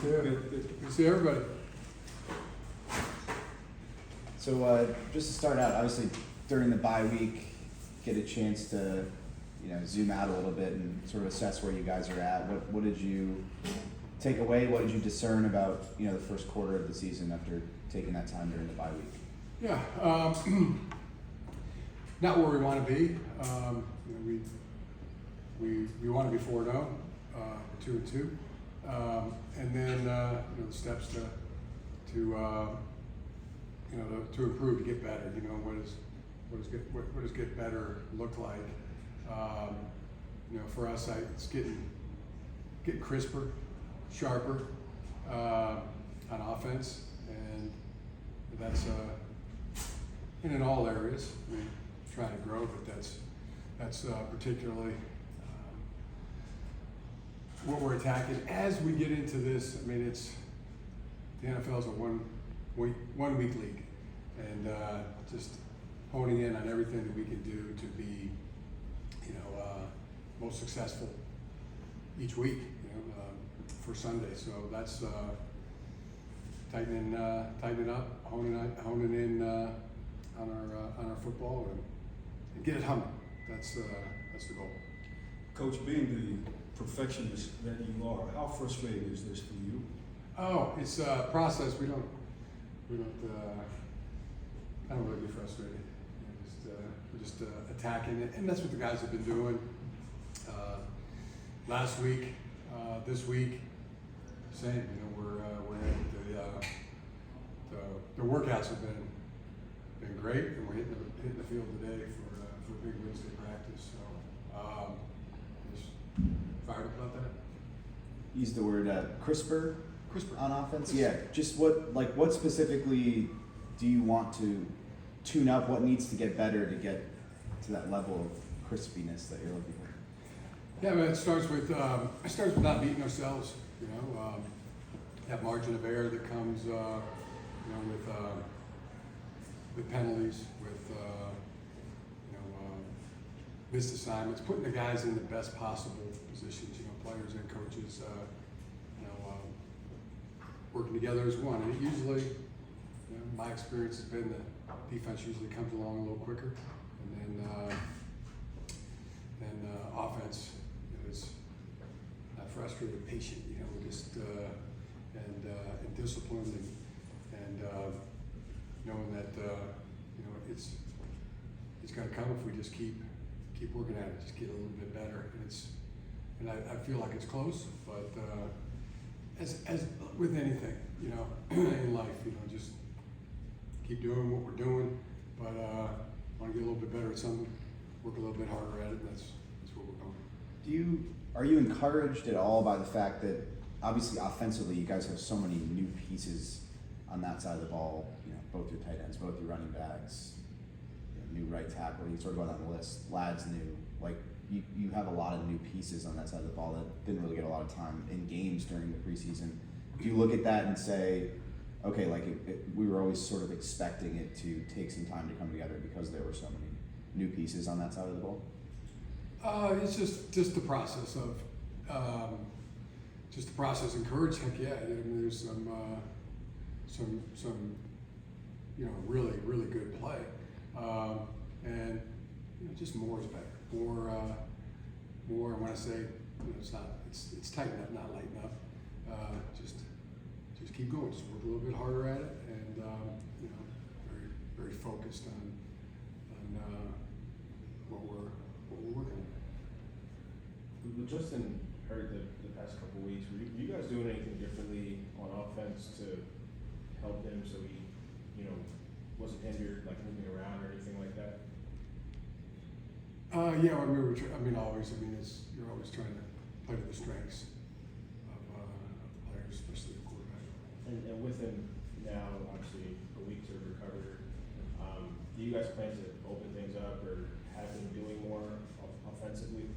too. Good to see everybody. So just to start out, obviously during the bye week, get a chance to zoom out a little bit and sort of assess where you guys are at. What did you take away? What did you discern about the first quarter of the season after taking that time during the bye week? Yeah, not where we want to be. We want to be 4-0, 2-2, and then the steps to improve, to get better. What does get better look like? For us, it's getting crisper, sharper on offense, and that's in all areas. I mean, trying to grow, but that's particularly what we're attacking as we get into this. I mean, the NFL's a one week league, and just honing in on everything that we can do to be most successful each week for Sunday. So that's tightening up, honing in on our football and get it humming. That's the goal. Coach, being the perfectionist that you are, how frustrating is this for you? Oh, it's a process. I don't really get frustrated. We're just attacking it, and that's what the guys have been doing last week, this week. Same. We're the workouts have been great, and we're hitting the field today for a big Wednesday practice. So just fired up about that. Use the word crisper on offense. Crisper. Yeah, just what specifically do you want to tune up? What needs to get better to get to that level of crispiness that you're looking for? Yeah, but it starts with not beating ourselves. That margin of error that comes with penalties, with missed assignments, putting the guys in the best possible positions. Players and coaches, working together as one. And it usually, my experience has been that defense usually comes along a little quicker, and then offense is not frustrated, patient. We're just and disciplined, and knowing that it's going to come if we just keep working at it, just get a little bit better. And I feel like it's close, but as with anything, in life, just keep doing what we're doing, but want to get a little bit better at something, work a little bit harder at it, and that's where we're going. Are you encouraged at all by the fact that obviously offensively you guys have so many new pieces on that side of the ball, both your tight ends, both your running backs, new right tackle, you sort of go down the list, Ladd's new, you have a lot of new pieces on that side of the ball that didn't really get a lot of time in games during the preseason. Do you look at that and say, okay, we were always sort of expecting it to take some time to come together because there were so many new pieces on that side of the ball? It's just the process of encouraged. Heck yeah, there's some really really good play, and just more is better. More. And when I say it's tighten up, not lighten up. Just keep going. Just work a little bit harder at it, and very very focused on what we're working on. With Justin hurt the past couple weeks, were you guys doing anything differently on offense to help him so he, wasn't injured, like moving around or anything like that? Yeah, always. You're always trying to play to the strengths of the players, especially the quarterback. And with him now, obviously a week to recover, do you guys plan to open things up or have him doing more offensively,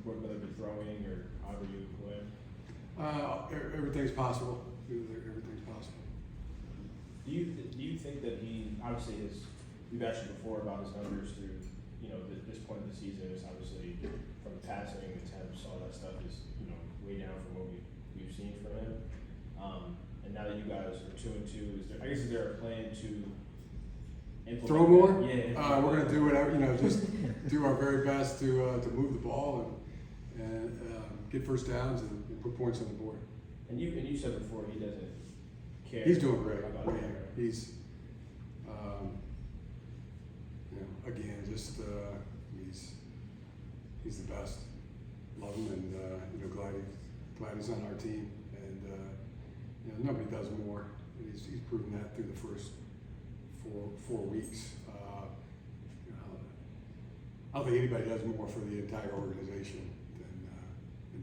whether it be throwing or however you play? Everything's possible. Everything's possible. Do you think that he obviously we've asked you before about his numbers through this point of the season is obviously from passing, attempts, all that stuff is way down from what we've seen from him. now that you guys are 2-2, is there a plan to implement Throw more? that? Yeah. We're gonna do whatever, just do our very best to move the ball and get first downs and put points on the board. And you said before he doesn't care. He's doing great. about Yeah, that. he's, again, just he's the best. Love him, and glad he's on our team. And nobody does more. And he's proven that through the first four weeks. I don't think anybody does more for the entire organization than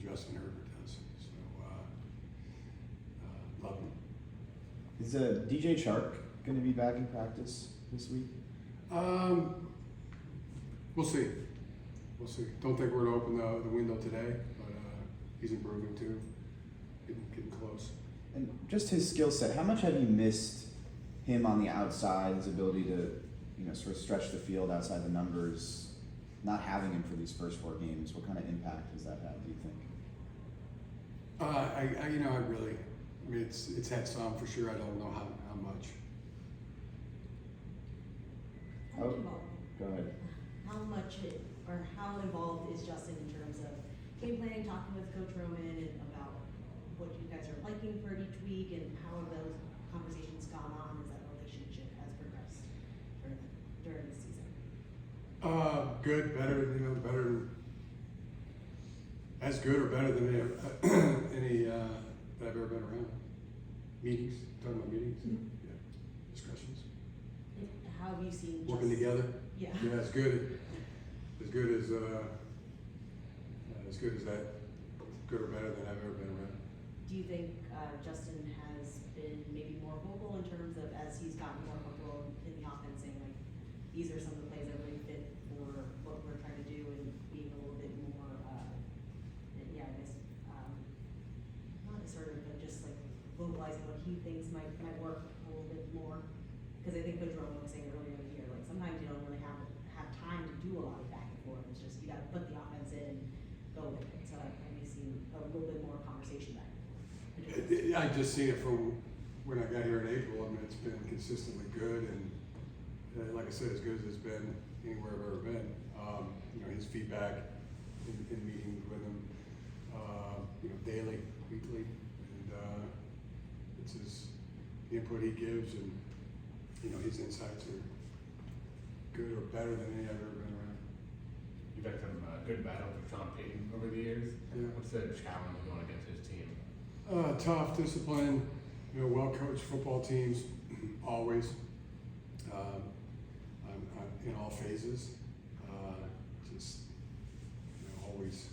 Justin Herbert does. So love him. Is DJ Chark going to be back in practice this week? We'll see. We'll see. Don't think we're going to open the window today, but he's improving too. Getting close. And just his skill set, how much have you missed him on the outside, his ability to, sort of stretch the field outside the numbers, not having him for these first 4 games? What kind of impact has that had, do you think? It's had some for sure. I don't know how much. Oh, go ahead. How much or how involved is Justin in terms of game planning, talking with Coach Roman and about what you guys are liking for each week, and how have those conversations gone on as that relationship has progressed during the season? Good, better, as good or better than any that I've ever been around. Meetings, talking about meetings, yeah, discussions, And how have you seen working Justin- together. Yeah. Yeah, as good as that, good or better than I've ever been around. Do you think Justin has been maybe more vocal in terms of, as he's gotten more comfortable in the offense, saying like, these are some of the plays that really fit for what we're trying to do, and being a little bit more, not assertive, but just like vocalizing what he thinks might work a little bit more? Because I think Coach Roman was saying earlier in the year, like sometimes you don't really have time to do a lot of back and forth. It's just you got to put the offense in and go with it. So I've seen a little bit more conversation back and forth. I just seen it from when I got here in April. It's been consistently good, and like I said, as good as it's been anywhere I've ever been. His feedback in meetings with him, daily, weekly, and it's the input he gives, and his insights are good or better than any I've ever been around. You've had some good battles with Sean Payton over the years. Yeah. What's the challenge going against his team? Tough, disciplined, well-coached football teams, always, in all phases, always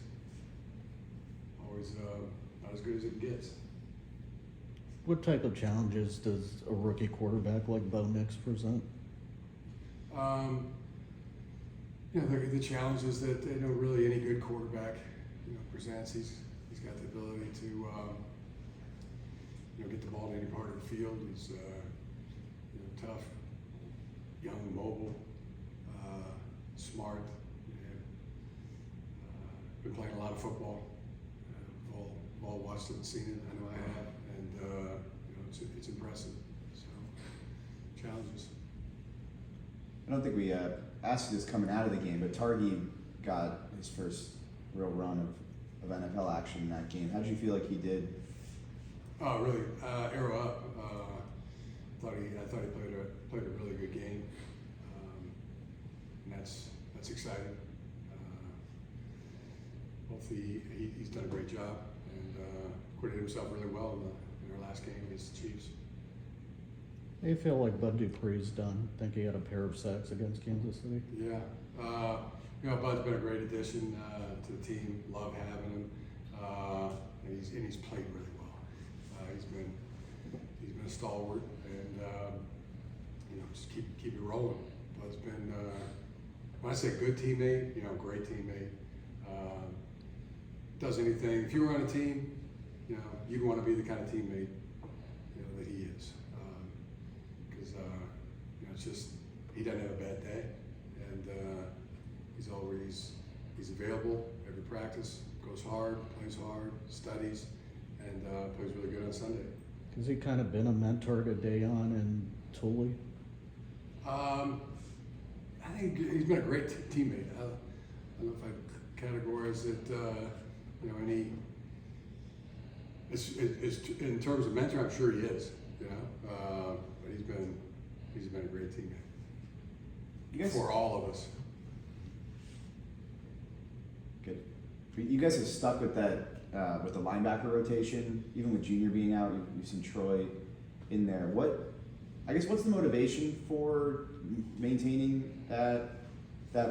not as good as it gets. What type of challenges does a rookie quarterback like Bo Nix present? The challenges that really any good quarterback presents. He's got the ability to get the ball to any part of the field. He's tough, young, mobile, smart. Been playing a lot of football. We've all watched it and seen it. I know I have, and it's impressive. So challenges. I don't think we asked you this coming out of the game, but Targhee got his first real run of NFL action in that game. How did you feel like he did? Oh, really? Arrow up. I thought he played a really good game, and that's exciting. Hopefully, he's done a great job and acquitted himself really well in our last game against the Chiefs. How do you feel like Bud Dupree's done? Think he had a pair of sacks against Kansas City? Yeah, Bud's been a great addition to the team. Love having him, and he's played really well. He's been a stalwart, and just keep it rolling. Bud's been when I say good teammate, great teammate. Does anything. If you were on a team, you'd want to be the kind of teammate that he is. Because it's just he doesn't have a bad day, and he's available every practice, goes hard, plays hard, studies, and plays really good on Sunday. Has he kind of been a mentor to Dayon and Tully? I think he's been a great teammate. I don't know if I categorize it, you know, it's, in terms of mentor, I'm sure he is, you know, but he's been a great teammate You guys, for all of us. good. You guys have stuck with that with the linebacker rotation, even with Junior being out. You've seen Troy in there. What's the motivation for maintaining that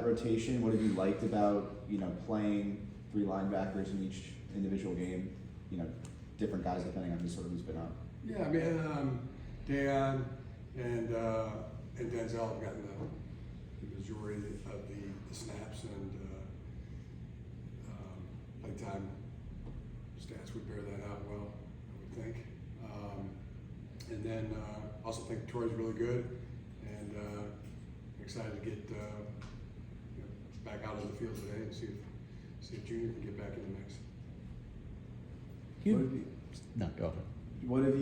rotation? What have you liked about, you know, playing three linebackers in each individual game? You know, different guys depending on who's been up. Yeah, I mean, Dayon and Denzel have gotten the majority of the snaps, and playtime stats would bear that out well, I would think. And then also think Troy's really good, and excited to get you know, back out on the field today and see if Junior can get back in the mix. No, go ahead. What have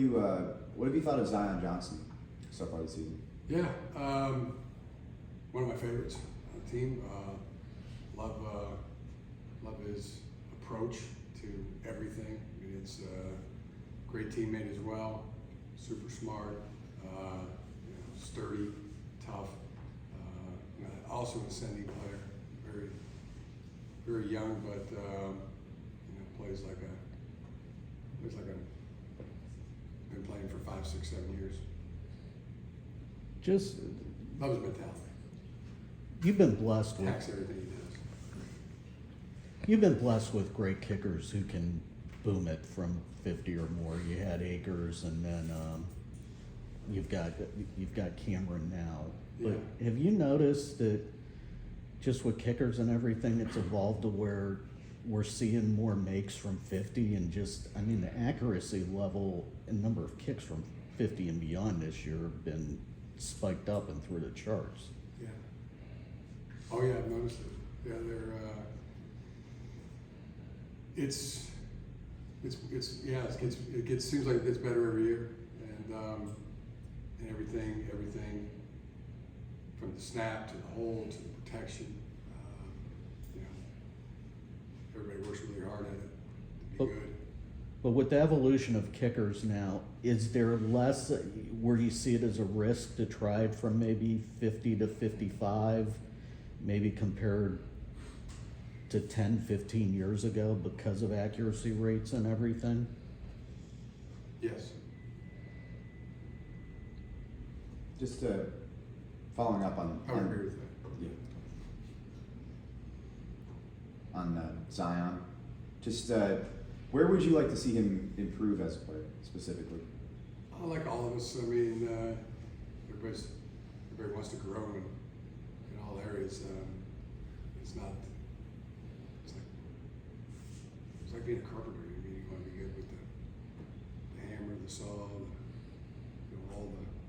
you thought of Zion Johnson so far this season? Yeah, one of my favorites on the team. Love his approach to everything. I mean, it's a great teammate as well. Super smart, you know, sturdy, tough. You know, also an ascending player. Very, very young, but you know, plays like a. Been playing for 5, 6, 7 years. Just, Love his mentality. you've been blessed with, Attacks everything he does. you've been blessed with great kickers who can boom it from 50 or more. You had Akers, and then you've got Cameron now. But Yeah. have you noticed that just with kickers and everything, it's evolved to where we're seeing more makes from 50, and just, I mean, the accuracy level and number of kicks from 50 and beyond this year have been spiked up and through the charts. Yeah. Oh yeah, I've noticed it. Yeah, they're. It seems like it gets better every year, and everything from the snap to the hold to the protection. You know, everybody works really hard at it to be good. But with the evolution of kickers now, is there less where you see it as a risk to try it from maybe 50 to 55, maybe compared to 10, 15 years ago because of accuracy rates and everything? Yes. Just following up on I would agree with that. yeah, on Zion, just where would you like to see him improve as a player specifically? I like all of us. I mean, everybody wants to grow in all areas. It's like being a carpenter. I mean, you want to be good with the hammer, the saw, you know,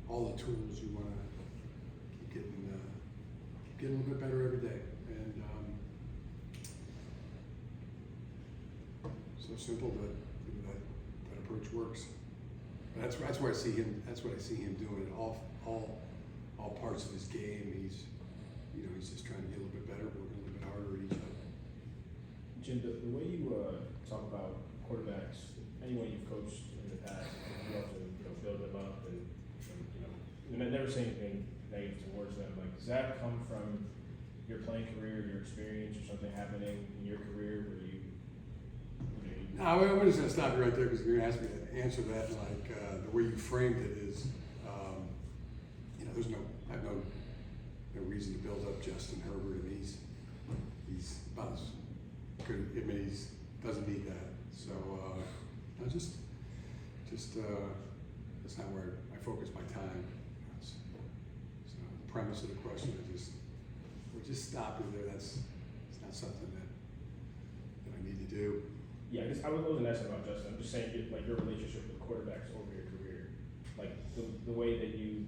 all the tools. You want to keep getting a little bit better every day. And so simple, but you know, that approach works. But that's where I see him. That's what I see him doing in all parts of his game. He's just trying to get a little bit better, working a little bit harder at each other. Jim, the way you talk about quarterbacks, anyone you've coached in the past, you love to build them up and never say anything negative towards them. Like, does that come from your playing career, your experience, or something happening in your career where you? No, I'm just going to stop you right there because you're going to ask me to answer that. Like the way you framed it is, I have no reason to build up Justin Herbert, and he's about as good. I mean, he doesn't need that. So just that's not where I focus my time. So the premise of the question, we'll just stop you there. It's not something that I need to do. Yeah, I guess I wasn't asking about Justin. I'm just saying, like, your relationship with quarterbacks over your career, like the way that you,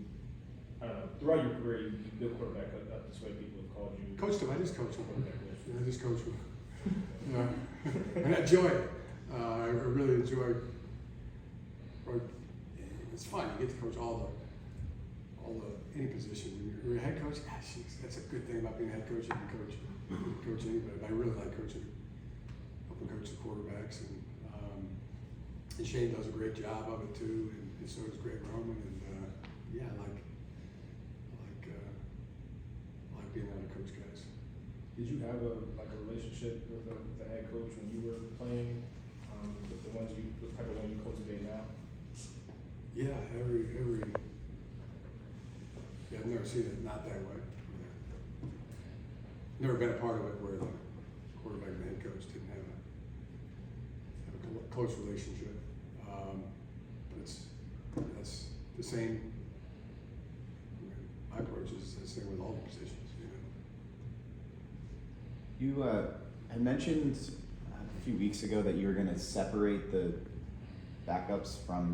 I don't know, throughout your career, you build quarterback up this way. People have called you. Coached him. I just coached him. Quarterback coach. Yeah, I just coach him. And I enjoy it. I really enjoy. Or it's fun. You get to coach all the any position. When you're a head coach, gosh, that's a good thing about being a head coach. You can coach anybody. But I really like coaching. Helping coach the quarterbacks, and Shane does a great job of it too, and so does Greg Roman. And yeah, I like being able to coach guys. Did you have a relationship with the head coach when you were playing? The type of one you cultivate now? Yeah, yeah, I've never seen it not that way. Never been a part of it where the quarterback and the head coach didn't have a close relationship. But that's the same. My approach is the same with all the positions. You had mentioned a few weeks ago that you were going to separate the backups from